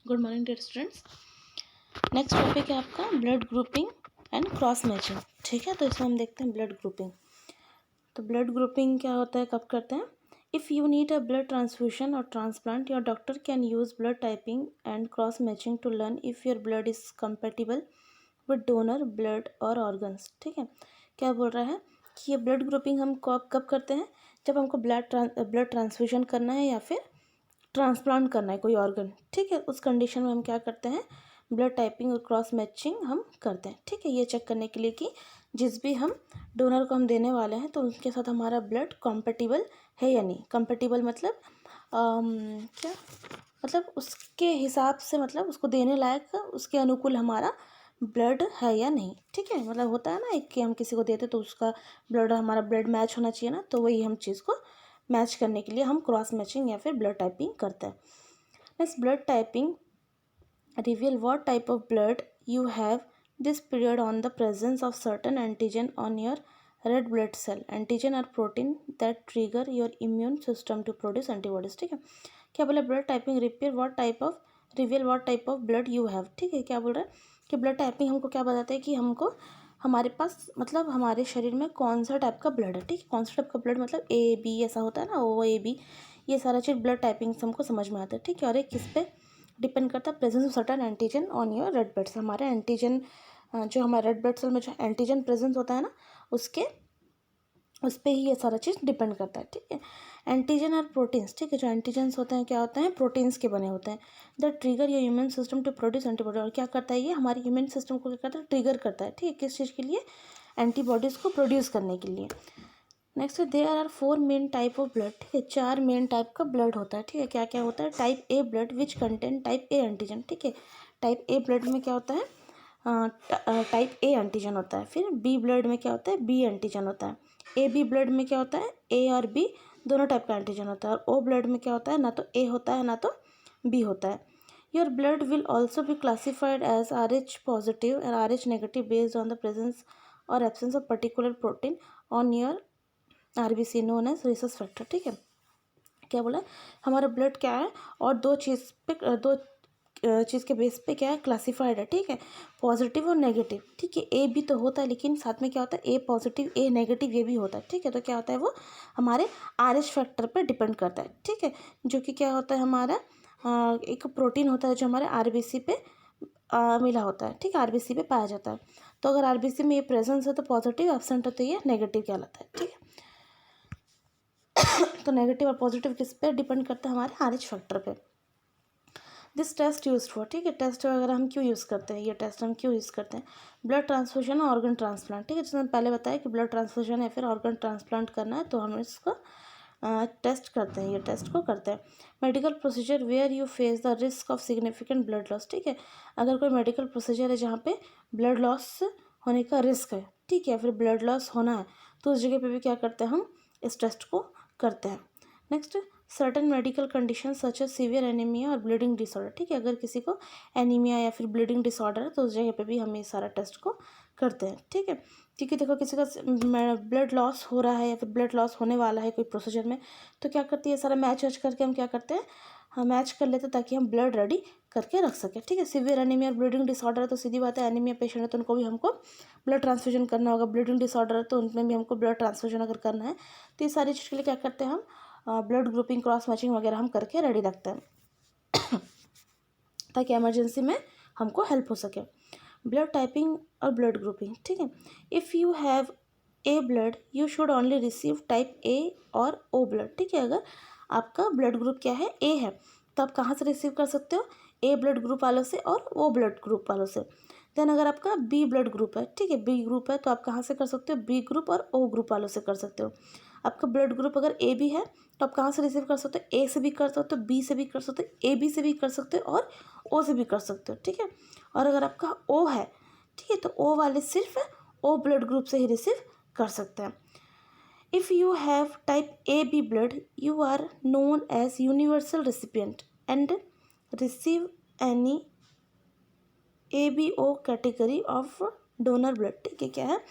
Good morning dear students. Next topic है आपका blood grouping and cross matching. ठीक है, तो इसमें हम देखते हैं ब्लड ग्रुपिंग। तो ब्लड ग्रुपिंग क्या होता है, कब करते हैं? If you need a blood transfusion और transplant, your doctor can use blood typing and cross matching to learn if your blood is compatible with donor blood और ऑर्गन्स। ठीक है, क्या बोल रहा है कि ये ब्लड ग्रुपिंग हम कब करते हैं? जब हमको ब्लड ट्रांसफ्यूजन करना है या फिर ट्रांसप्लांट करना है कोई ऑर्गन। ठीक है, उस कंडीशन में हम क्या करते हैं? ब्लड टाइपिंग और क्रॉस मैचिंग हम करते हैं। ठीक है, ये चेक करने के लिए कि जिस भी हम डोनर को हम देने वाले हैं तो उनके साथ हमारा ब्लड कॉम्पेटिबल है या नहीं। कॉम्पेटिबल मतलब क्या मतलब उसके हिसाब से, मतलब उसको देने लायक, उसके अनुकूल हमारा ब्लड है या नहीं। ठीक है, मतलब होता है ना एक कि हम किसी को देते तो उसका हमारा ब्लड मैच होना चाहिए ना, तो वही हम चीज़ को मैच करने के लिए हम क्रॉस मैचिंग या फिर ब्लड टाइपिंग करते हैं। Next, blood typing reveal what type of blood you have this period on the presence of certain antigen on your red blood cell. Antigen are protein that trigger your immune system to produce antibodies. ठीक है, क्या बोला? Blood typing reveal what type of blood you have. ठीक है, क्या बोल रहा है कि ब्लड टाइपिंग हमको क्या बताता है कि हमको हमारे पास, मतलब हमारे शरीर में कौन सा टाइप का ब्लड है। ठीक है, कौन सा टाइप का ब्लड, मतलब ए बी ऐसा होता है ना, ओ ए बी, ये सारा चीज़ ब्लड टाइपिंग से हमको समझ में आता है। ठीक है, और ये किस पे डिपेंड करता है? Presence of certain antigen on your red blood cell. हमारे एंटीजन जो हमारे रेड ब्लड सेल में जो एंटीजन प्रेजेंस होता है ना, उस पर ही ये सारा चीज़ डिपेंड करता है। ठीक है, एंटीजन और प्रोटीन्स। ठीक है, जो एंटीजन्स होते हैं क्या होते हैं? प्रोटीन्स के बने होते हैं। The trigger your immune system to produce antibody. और क्या करता है ये? हमारी इम्यून सिस्टम को क्या करता है? ट्रिगर करता है। ठीक है, किस चीज़ के लिए? एंटीबॉडीज़ को प्रोड्यूस करने के लिए। Next, there are 4 main type of blood. ठीक है, 4 मेन टाइप का ब्लड होता है। ठीक है, क्या क्या होता है? Type A blood which contain type A antigen. ठीक है, टाइप ए ब्लड में क्या होता है? टाइप ए एंटीजन होता है। फिर बी ब्लड में क्या होता है? बी एंटीजन होता है। ए बी ब्लड में क्या होता है? ए और बी दोनों टाइप का एंटीजन होता है। और ओ ब्लड में क्या होता है? ना तो ए होता है ना तो बी होता है। Your blood will also be classified as R H positive और R H negative based on the presence और absence of particular protein on your RBC known as rhesus factor. ठीक है, क्या बोला? हमारा ब्लड क्या है? और दो चीज़ के बेस पे क्या है? क्लासिफाइड है। ठीक है, पॉजिटिव और नेगेटिव। ठीक है, ए भी तो होता है, लेकिन साथ में क्या होता है? ए पॉजिटिव ए नेगेटिव ये भी होता है। ठीक है, तो क्या होता है? वो हमारे आर एच फैक्टर पर डिपेंड करता है। ठीक है, जो कि क्या होता है? हमारा एक प्रोटीन होता है जो हमारे आरबीसी पे मिला होता है। ठीक है, आरबीसी पे पाया जाता है। तो अगर आरबीसी में ये प्रेजेंस है तो पॉजिटिव, एब्सेंट है तो ये नेगेटिव कहलाता है। ठीक है, तो नेगेटिव और पॉजिटिव किस पे डिपेंड करता है? हमारे आर एच फैक्टर पे। This test use for. ठीक है, टेस्ट वगैरह हम क्यों यूज़ करते हैं? ये टेस्ट हम क्यों यूज़ करते हैं? ब्लड ट्रांसफ्यूजन और ऑर्गन ट्रांसप्लांट। ठीक है, जैसे मैंने पहले बताया कि ब्लड ट्रांसफ्यूजन या फिर ऑर्गन ट्रांसप्लांट करना है तो हम इसको टेस्ट करते हैं, ये टेस्ट को करते हैं। Medical procedure where you face the risk of significant blood loss. ठीक है, अगर कोई मेडिकल प्रोसीजर है जहाँ पे ब्लड लॉस होने का रिस्क है, ठीक है, फिर ब्लड लॉस होना है, तो उस जगह पे भी क्या करते हैं? हम इस टेस्ट को करते हैं। Next, certain medical condition such as severe anaemia और ब्लीडिंग डिसऑर्डर। ठीक है, अगर किसी को एनीमिया या फिर ब्लीडिंग डिसऑर्डर है तो उस जगह पे भी हम ये सारा टेस्ट को करते हैं। ठीक है, क्योंकि देखो किसी का ब्लड लॉस हो रहा है या फिर ब्लड लॉस होने वाला है कोई प्रोसीजर में, तो क्या करती है? सारा मैच वैच करके हम क्या करते हैं? हम मैच कर लेते हैं ताकि हम ब्लड रेडी करके रख सकें। ठीक है, सीवियर एनीमिया और ब्लीडिंग डिसऑर्डर है तो सीधी बात है, एनीमिया पेशेंट है तो उनको भी हमको ब्लड ट्रांसफ्यूजन करना होगा। ब्लीडिंग डिसऑर्डर है तो उनमें भी हमको ब्लड ट्रांसफ्यूजन अगर करना है तो ये सारी चीज़ के लिए क्या करते हैं? हम ब्लड ग्रुपिंग क्रॉस मैचिंग वगैरह हम करके रेडी रखते हैं ताकि इमरजेंसी में हमको हेल्प हो सके। ब्लड टाइपिंग और ब्लड ग्रुपिंग। ठीक है, if you have a blood you should only receive type A और ओ ब्लड। ठीक है, अगर आपका ब्लड ग्रुप क्या है? ए है, तो आप कहाँ से रिसीव कर सकते हो? ए ब्लड ग्रुप वालों से और ओ ब्लड ग्रुप वालों से। देन अगर आपका बी ब्लड ग्रुप है, ठीक है, बी ग्रुप है, तो आप कहाँ से कर सकते हो? बी ग्रुप और ओ ग्रुप वालों से कर सकते हो। आपका ब्लड ग्रुप अगर ए बी है तो आप कहाँ से रिसीव कर सकते हो? ए से भी कर सकते हो, बी से भी कर सकते हो, ए बी से भी कर सकते हो और ओ से भी कर सकते हो। ठीक है, और अगर आपका ओ है, ठीक है, तो ओ वाले सिर्फ ओ ब्लड ग्रुप से ही रिसीव कर सकते हैं। If you have type A B blood you are known as universal recipient and receive any A B O category of donor blood. ठीक है, क्या है?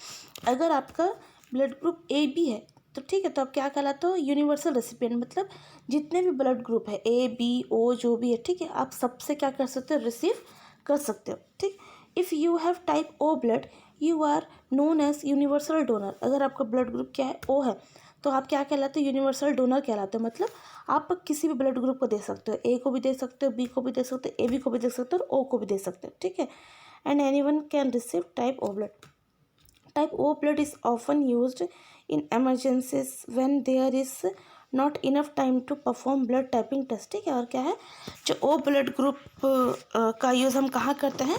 अगर आपका ब्लड ग्रुप ए बी है तो ठीक है, तो अब क्या कहलाते हो, यूनिवर्सल रेसिपिएंट, मतलब जितने भी ब्लड ग्रुप है ए बी ओ जो भी है, ठीक है, आप सबसे क्या कर सकते हो, रिसीव कर सकते हो। ठीक, if you have type O blood you are known as universal donor. अगर आपका ब्लड ग्रुप क्या है, ओ है, तो आप क्या कहलाते हो, यूनिवर्सल डोनर कहलाते हो। मतलब आप किसी भी ब्लड ग्रुप को दे सकते हो, ए को भी दे सकते हो, बी को भी दे सकते हो, ए बी को भी दे सकते हो और ओ को भी दे सकते हो। ठीक है, and any one can receive type O blood. Type O blood is often used in emergencies when there is not enough time to perform blood typing test. ठीक है, और क्या है, जो ओ ब्लड ग्रुप का यूज़ हम कहाँ करते हैं,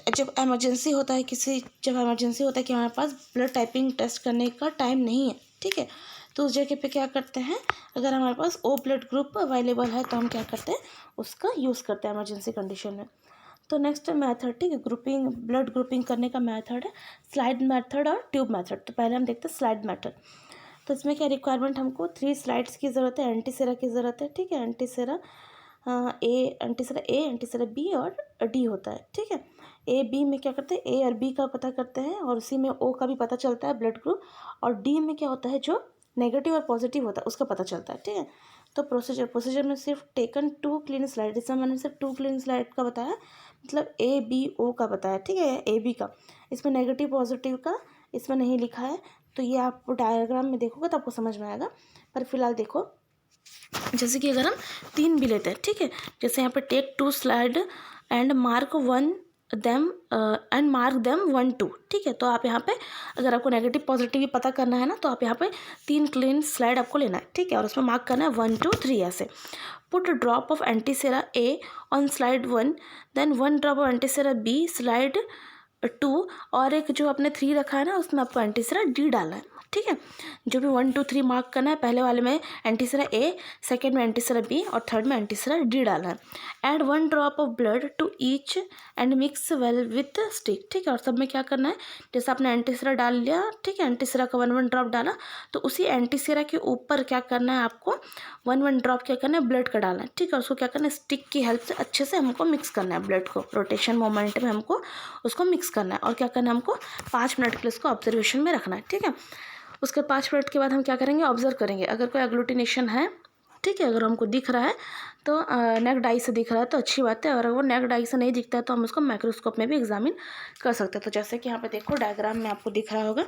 जब इमरजेंसी होता है जब इमरजेंसी होता है कि हमारे पास ब्लड टाइपिंग टेस्ट करने का टाइम नहीं है। ठीक है, तो उस जगह पे क्या करते हैं, अगर हमारे पास ओ ब्लड ग्रुप अवेलेबल है तो हम क्या करते हैं, उसका यूज़ करते हैं इमरजेंसी कंडीशन में। तो नेक्स्ट मेथड, ठीक है, ग्रुपिंग, ब्लड ग्रुपिंग करने का मेथड है स्लाइड मेथड और ट्यूब मेथड। तो पहले हम देखते हैं स्लाइड मेथड। तो इसमें क्या रिक्वायरमेंट, हमको 3 स्लाइड्स की ज़रूरत है, एंटीसेरा की ज़रूरत है। ठीक है, एंटीसेरा एंटीसेरा बी और डी होता है। ठीक है, ए बी में क्या करते हैं, ए और बी का पता करते हैं और उसी में ओ का भी पता चलता है ब्लड ग्रुप, और डी में क्या होता है, जो नेगेटिव और पॉजिटिव होता है उसका पता चलता है। ठीक है, तो प्रोसीजर में सिर्फ टेकन 2 क्लीन स्लाइड, इसमें मैंने सिर्फ 2 क्लीन स्लाइड का बताया, मतलब ए बी ओ का बताया। ठीक है, ए बी का, इसमें नेगेटिव पॉजिटिव का इसमें नहीं लिखा है, तो ये आप डायग्राम में देखोगे तो आपको समझ में आएगा। पर फिलहाल देखो, जैसे कि अगर हम 3 भी लेते हैं, ठीक है, जैसे यहाँ पे take 2 slide and mark 1 them and mark them 1 2। ठीक है, तो आप यहाँ पे अगर आपको नेगेटिव पॉजिटिव पता करना है ना, तो आप यहाँ पे 3 क्लीन स्लाइड आपको लेना है। ठीक है, और उसमें मार्क करना है 1 2 3 ऐसे। Put drop of antisera A on slide 1, then 1 drop of antisera B slide 2, और एक जो आपने 3 रखा है ना उसमें आपको एंटीसेरा डी डालना है। ठीक है, जो भी 1 2 3 मार्क करना है, पहले वाले में एंटीसेरा ए, सेकेंड में एंटीसेरा बी और थर्ड में एंटीसेरा डी डालना है। Add 1 drop of blood to each and mix well with stick. ठीक है, और सब में क्या करना है, जैसे आपने एंटीसेरा डाल लिया, ठीक है, एंटीसेरा का 1 1 ड्रॉप डाला, तो उसी एंटीसेरा के ऊपर क्या करना है, आपको 1 1 ड्रॉप क्या करना है, ब्लड का डालना है। ठीक है, उसको क्या करना है, स्टिक की हेल्प से अच्छे से हमको मिक्स करना है, ब्लड को रोटेशन मोमेंट में हमको उसको मिक्स करना है, और क्या करना है, हमको 5 मिनट के लिए उसको ऑब्जर्वेशन में रखना है। ठीक है, उसके 5 मिनट के बाद हम क्या करेंगे, ऑब्जर्व करेंगे, अगर कोई एग्लूटिनेशन है, ठीक है, अगर हमको दिख रहा है तो नेक डाई से दिख रहा है तो अच्छी बात है, और अगर वो नेक डाई से नहीं दिखता है तो हम उसको माइक्रोस्कोप में भी एग्जामिन कर सकते हैं। तो जैसे कि यहाँ पे देखो डायग्राम में आपको दिख रहा होगा,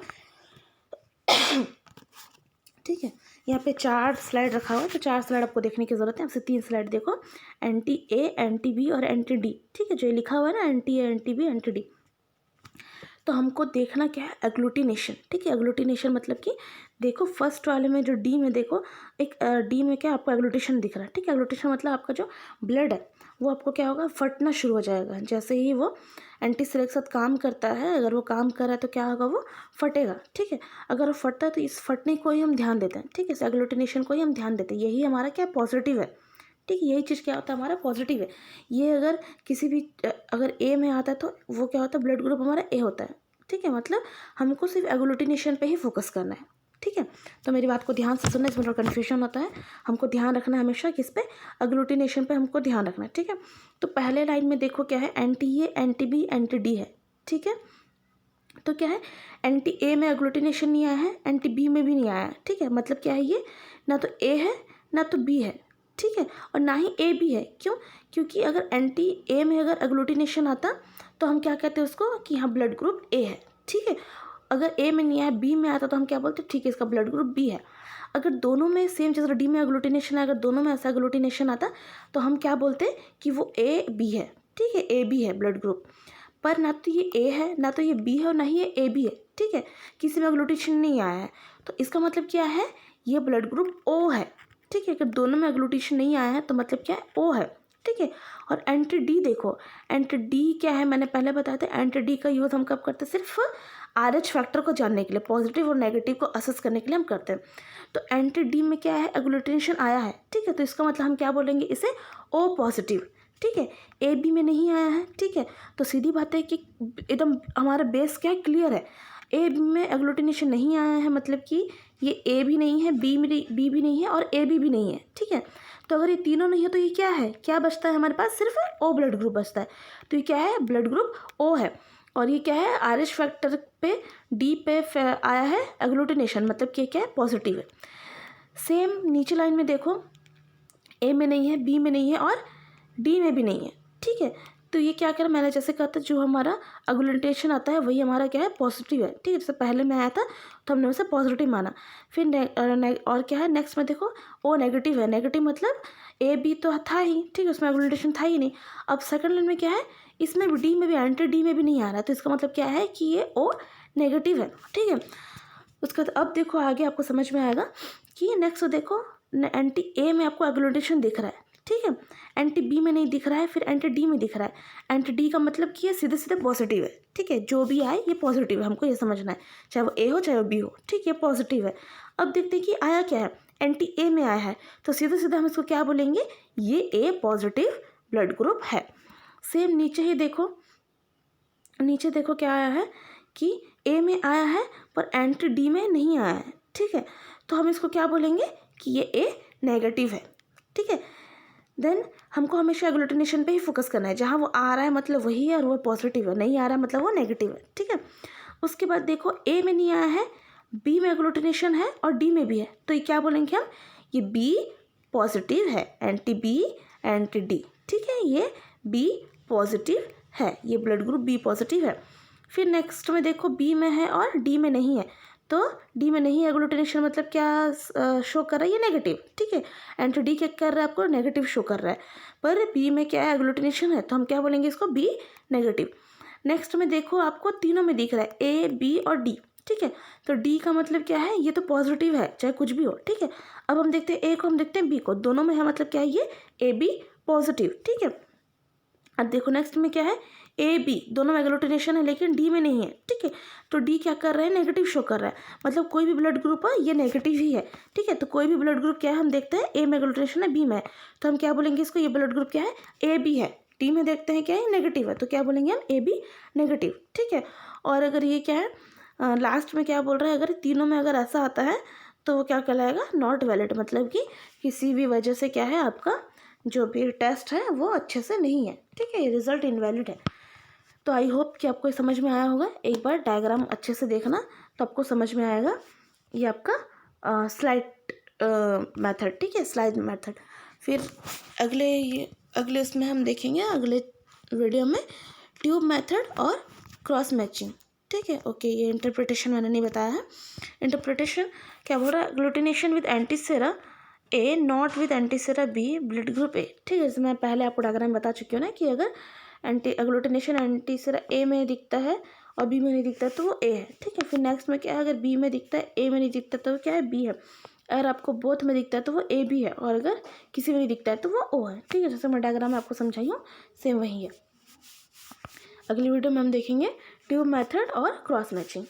ठीक है, यहाँ पे 4 स्लाइड रखा हुआ है, तो 4 स्लाइड आपको देखने की ज़रूरत है। आपसे 3 स्लाइड देखो, एंटी ए, एंटी बी और एंटी डी। ठीक है, जो ये लिखा हुआ है ना, anti A, anti B, anti D, तो हमको देखना क्या है, एग्लूटिनेशन। ठीक है, एग्लूटिनेशन मतलब कि देखो फर्स्ट वाले में जो डी में देखो, एक डी में क्या आपको एग्लूटेशन दिख रहा है। ठीक है, एग्लूटेशन मतलब आपका जो ब्लड है वो आपको क्या होगा, फटना शुरू हो जाएगा। जैसे ही वो एंटीसेरा के साथ काम करता है, अगर वो काम कर रहा है तो क्या होगा, वो फटेगा। ठीक है, अगर वो फटता है तो इस फटने को ही हम ध्यान देते हैं। ठीक है, इस एग्लूटिनेशन को ही हम ध्यान देते हैं, यही हमारा क्या पॉजिटिव है। ठीक है, यही चीज़ क्या होता है, हमारा पॉजिटिव है। ये अगर किसी भी अगर ए में आता है तो वो क्या होता है, ब्लड ग्रुप हमारा ए होता है। ठीक है, मतलब हमको सिर्फ एग्लूटिनेशन पे ही फोकस करना है। ठीक है, तो मेरी बात को ध्यान से सुनना, इसमें थोड़ा कन्फ्यूजन होता है। हमको ध्यान रखना है हमेशा किस पे, एग्लूटिनेशन पे हमको ध्यान रखना है। ठीक है, तो पहले लाइन में देखो क्या है, anti A, anti B, anti D है। ठीक है, तो क्या है, एंटी ए में एग्लूटिनेशन नहीं आया है, एंटी बी में भी नहीं आया है। ठीक है, मतलब क्या है, ये ना तो ए है ना तो बी है। ठीक है, और ना ही ए बी है। क्यों, क्योंकि अगर एंटी ए में अगर एग्लूटिनेशन आता तो हम क्या कहते हैं उसको, कि हाँ ब्लड ग्रुप ए है। ठीक है, अगर ए में नहीं आया, बी में आता तो हम क्या बोलते, ठीक है इसका ब्लड ग्रुप बी है। अगर दोनों में सेम, जैसे डी में एग्लूटिनेशन है, अगर दोनों में ऐसा एग्लूटिनेशन आता तो हम क्या बोलते हैं कि वो ए बी है। ठीक है, ए बी है ब्लड ग्रुप, पर ना तो ये ए है ना तो ये बी है और ना ही ये ए बी है। ठीक है, किसी में एग्लूटिनेशन नहीं आया है, तो इसका मतलब क्या है, ये ब्लड ग्रुप ओ है। ठीक है, अगर दोनों में एग्लूटिनेशन नहीं आया है तो मतलब क्या है, ओ है। ठीक है, और एंटी डी देखो, एंटी डी क्या है, मैंने पहले बताया था, एंटी डी का यूज़ हम कब करते हैं, सिर्फ RH फैक्टर को जानने के लिए, पॉजिटिव और नेगेटिव को असेस करने के लिए हम करते हैं। तो एंटी डी में क्या है, एग्लूटिनेशन आया है। ठीक है, तो इसका मतलब हम क्या बोलेंगे, इसे ओ पॉजिटिव। ठीक है, ए बी में नहीं आया है। ठीक है, तो सीधी बात है कि एकदम हमारा बेस क्या है, क्लियर है। ए बी में एग्लूटिनेशन नहीं आया है, मतलब कि ये ए भी नहीं है, बी भी नहीं है और ए भी नहीं है। ठीक है, तो अगर ये तीनों नहीं है तो ये क्या है, क्या बचता है हमारे पास, सिर्फ ओ ब्लड ग्रुप बचता है। तो ये क्या है, ब्लड ग्रुप ओ है। और ये क्या है, RH फैक्टर पे D पे आया है एग्लूटिनेशन, मतलब कि क्या है, पॉजिटिव है। सेम नीचे लाइन में देखो, A में नहीं है, B में नहीं है और D में भी नहीं है, ठीक है। तो ये क्या करा, मैंने जैसे कहा था जो हमारा एग्लूटिनेशन आता है वही हमारा क्या है, पॉजिटिव है, ठीक है। जैसे पहले में आया था तो हमने उसे पॉजिटिव माना। फिर और क्या है नेक्स्ट में देखो, O नेगेटिव है, नेगेटिव मतलब A B तो था ही, ठीक है, उसमें एग्लूटिनेशन था ही नहीं। अब सेकंड लाइन में क्या है, इसमें भी D में भी, एंटी D में भी नहीं आ रहा है, तो इसका मतलब क्या है कि ये O नेगेटिव है, ठीक है। उसके बाद अब देखो आगे आपको समझ में आएगा कि नेक्स्ट देखो, एंटी A में आपको एग्लूटिनेशन दिख रहा है, ठीक है, एंटी B में नहीं दिख रहा है, फिर एंटी D में दिख रहा है। एंटी D का मतलब कि ये सीधे सीधे पॉजिटिव है, ठीक है, जो भी आए ये पॉजिटिव है, हमको ये समझना है, चाहे वो A हो चाहे वो B हो, ठीक है, पॉजिटिव है। अब देखते हैं कि आया क्या है, एंटी A में आया है, तो सीधे सीधे हम इसको क्या बोलेंगे, ये A पॉजिटिव ब्लड ग्रुप है। सेम नीचे ही देखो, नीचे देखो क्या आया है कि A में आया है पर एंटी D में नहीं आया है, ठीक है, तो हम इसको क्या बोलेंगे कि ये A नेगेटिव है, ठीक है। देन हमको हमेशा एग्लूटिनेशन पे ही फोकस करना है, जहाँ वो आ रहा है मतलब वही है और वो पॉजिटिव है, नहीं आ रहा है मतलब वो नेगेटिव है, ठीक है। उसके बाद देखो A में नहीं आया है, B में एग्लूटिनेशन है और D में भी है, तो ये क्या बोलेंगे हम, ये B पॉजिटिव है, एंटी B एंटी D, ठीक है, ये B पॉजिटिव है, ये ब्लड ग्रुप B पॉजिटिव है। फिर नेक्स्ट में देखो B में है और D में नहीं है, तो D में नहीं एग्लूटिनेशन मतलब क्या शो कर रहा है, ये नेगेटिव, ठीक है। एंटी D क्या कर रहा है, आपको नेगेटिव शो कर रहा है, पर B में क्या है, एग्लूटिनेशन है, तो हम क्या बोलेंगे इसको, B नेगेटिव। नेक्स्ट में देखो आपको तीनों में दिख रहा है A B और D, ठीक है, तो D का मतलब क्या है, ये तो पॉजिटिव है चाहे कुछ भी हो, ठीक है। अब हम देखते हैं A को, हम देखते हैं B को, दोनों में है मतलब क्या है, ये AB पॉजिटिव, ठीक है। अब देखो नेक्स्ट में क्या है, A B दोनों में एग्लूटिनेशन है लेकिन D में नहीं है, ठीक है, तो D क्या कर रहा है, नेगेटिव शो कर रहा है, मतलब कोई भी ब्लड ग्रुप है ये नेगेटिव ही है, ठीक है। तो कोई भी ब्लड ग्रुप क्या है, हम देखते हैं A में एग्लूटिनेशन है, B में है, तो हम क्या बोलेंगे इसको, ये ब्लड ग्रुप क्या है, AB है। D में देखते हैं क्या है, नेगेटिव है, तो क्या बोलेंगे हम, AB नेगेटिव, ठीक है। और अगर ये क्या है, लास्ट में क्या बोल रहा है, अगर तीनों में अगर ऐसा आता है तो वो क्या कहलाएगा, नॉट वैलिड, मतलब कि किसी भी वजह से क्या है, आपका जो भी टेस्ट है वो अच्छे से नहीं है, ठीक है, ये रिजल्ट इनवैलिड है। तो आई होप कि आपको समझ में आया होगा, एक बार डायग्राम अच्छे से देखना तो आपको समझ में आएगा। ये आपका स्लाइड मेथड, ठीक है, स्लाइड मेथड। फिर अगले इसमें हम देखेंगे, अगले वीडियो में ट्यूब मेथड और क्रॉस मैचिंग, ठीक है। ओके, ये इंटरप्रिटेशन मैंने नहीं बताया है। इंटरप्रिटेशन क्या बोल रहा है, agglutination with antisera A not with antisera B blood group A, ठीक है। जैसे मैं पहले आपको डायग्राम बता चुकी हूँ ना कि अगर एग्लूटिनेशन एंटीसेरा A में दिखता है और B में नहीं दिखता तो वो A है, ठीक है। फिर नेक्स्ट में क्या है, अगर B में दिखता है A में नहीं दिखता तो क्या है, B है। अगर आपको बोथ में दिखता है तो वो AB है, और अगर किसी में नहीं दिखता है तो वो O है, ठीक है। जैसे मैं डायग्राम आपको समझाई हूँ सेम वही है। अगली वीडियो में हम देखेंगे ट्यूब मेथड और क्रॉस मैचिंग।